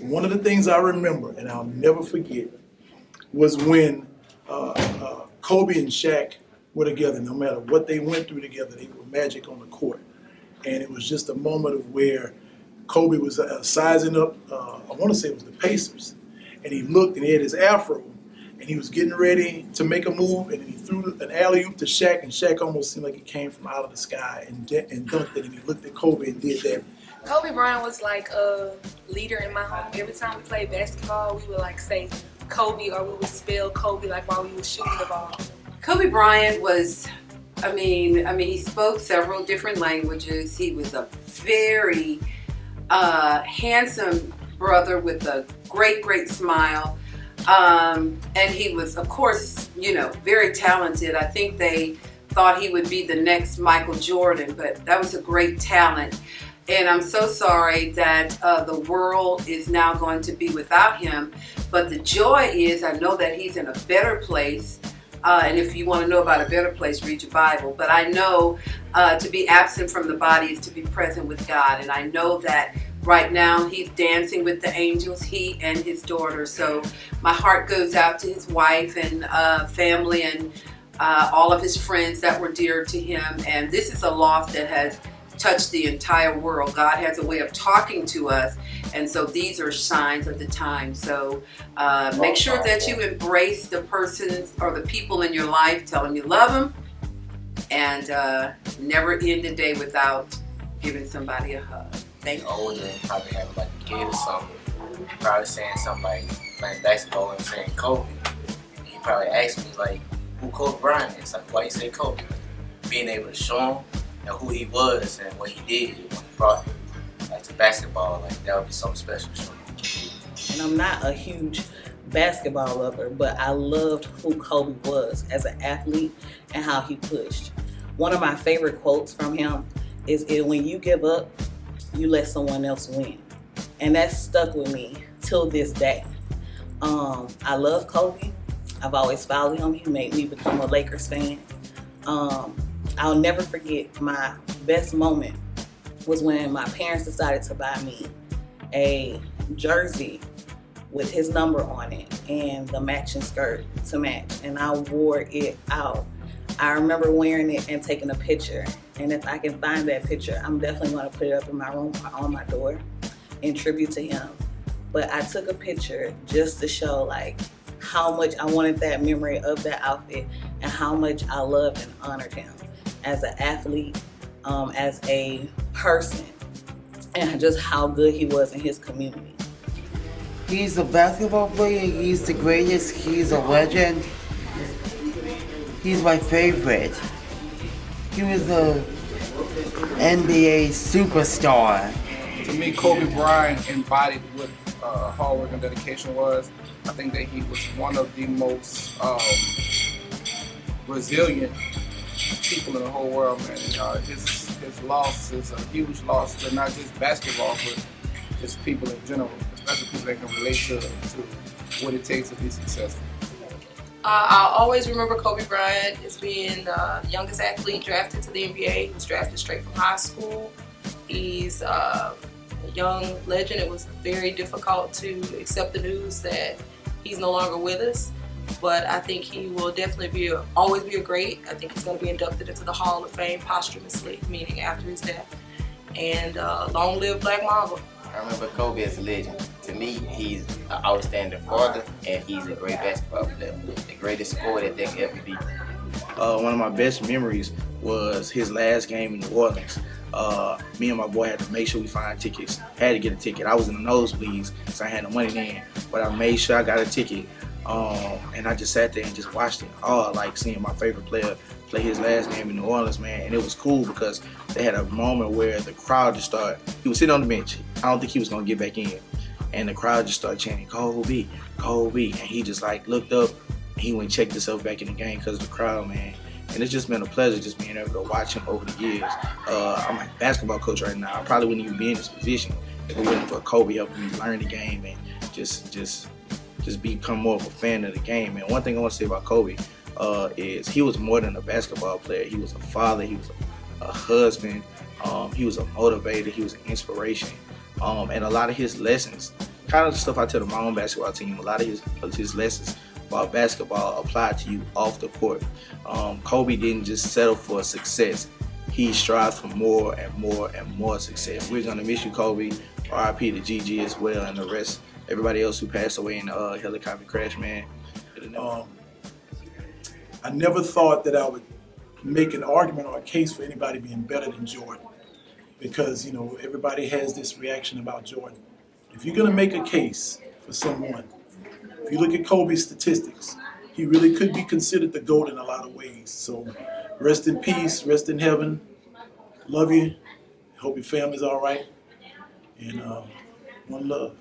one of the things I remember, and I'll never forget, was when Kobe and Shaq were together. No matter what they went through together, they were magic on the court. And it was just a moment of where Kobe was sizing up, I want to say it was the Pacers. And he looked and he had his afro. And he was getting ready to make a move, and then he threw an alley-oop to Shaq, and Shaq almost seemed like he came from out of the sky and dunked it, and he looked at Kobe and did that. Kobe Bryant was like a leader in my home. Every time we played basketball, we would like say Kobe, or we would spell Kobe like while we were shooting the ball. Kobe Bryant was, he spoke several different languages. He was a very handsome brother with a great, great smile. And he was, of course, very talented. I think they thought he would be the next Michael Jordan, but that was a great talent. And I'm so sorry that the world is now going to be without him. But the joy is, I know that he's in a better place. And if you want to know about a better place, read your Bible. But I know to be absent from the body is to be present with God. And I know that right now he's dancing with the angels, he and his daughter. So my heart goes out to his wife and family and all of his friends that were dear to him. And this is a loss that has touched the entire world. God has a way of talking to us, and so these are signs of the time. So make sure that you embrace the persons or the people in your life. Tell them you love them, and never end the day without giving somebody a hug. Thank you. Older and probably having like a kid or something, probably saying somebody playing basketball and saying Kobe. He probably asked me like, who Kobe Bryant is? Like, why you say Kobe? Being able to show him who he was and what he did when he brought him to basketball, like that would be something special to him. And I'm not a huge basketball lover, but I loved who Kobe was as an athlete and how he pushed. One of my favorite quotes from him is, when you give up, you let someone else win. And that stuck with me till this day. I love Kobe. I've always followed him. He made me become a Lakers fan. I'll never forget my best moment was when my parents decided to buy me a jersey with his number on it and the matching skirt to match, and I wore it out. I remember wearing it and taking a picture, and if I can find that picture, I'm definitely going to put it up in my room or on my door in tribute to him. But I took a picture just to show like how much I wanted that memory of that outfit and how much I loved and honored him as an athlete, as a person, and just how good he was in his community. He's a basketball player, he's the greatest, he's a legend. He's my favorite. He was a NBA superstar. To me, Kobe Bryant embodied what hard work and dedication was. I think that he was one of the most resilient people in the whole world, man. And, his loss is a huge loss to not just basketball, but just people in general, especially people that can relate to what it takes to be successful. I'll always remember Kobe Bryant as being the youngest athlete drafted to the NBA. He was drafted straight from high school. He's a young legend. It was very difficult to accept the news that he's no longer with us. But I think he will definitely always be a great. I think he's going to be inducted into the Hall of Fame posthumously, meaning after his death. And long live Black Mamba. I remember Kobe as a legend. To me, he's an outstanding father, and he's a great basketball player, the greatest scorer that there could ever be. One of my best memories was his last game in New Orleans. Me and my boy had to make sure we find tickets. Had to get a ticket. I was in the nosebleeds, so I had no money then, but I made sure I got a ticket. And I just sat there and just watched it. I like seeing my favorite player play his last game in New Orleans, man. And it was cool because they had a moment where the crowd just started. He was sitting on the bench. I don't think he was gonna get back in. And the crowd just started chanting, Kobe, Kobe. And he just like looked up. And he went and checked himself back in the game because of the crowd, man. And it's just been a pleasure just being able to watch him over the years. I'm a basketball coach right now. I probably wouldn't even be in this position if it wasn't for Kobe helping me learn the game and just become more of a fan of the game. And one thing I want to say about Kobe is he was more than a basketball player. He was a father. He was a husband. He was a motivator. He was an inspiration. And a lot of his lessons kind of stuff I tell my own basketball team. A lot of his lessons about basketball apply to you off the court. Kobe didn't just settle for success. He strived for more and more and more success. We're gonna miss you, Kobe. R.I.P. to Gigi as well, and the rest, everybody else who passed away in the helicopter crash, man. I never thought that I would make an argument or a case for anybody being better than Jordan, because everybody has this reaction about Jordan. If you're gonna make a case for someone, if you look at Kobe's statistics, he really could be considered the GOAT in a lot of ways. So rest in peace, rest in heaven. Love you. Hope your family's all right. And one love.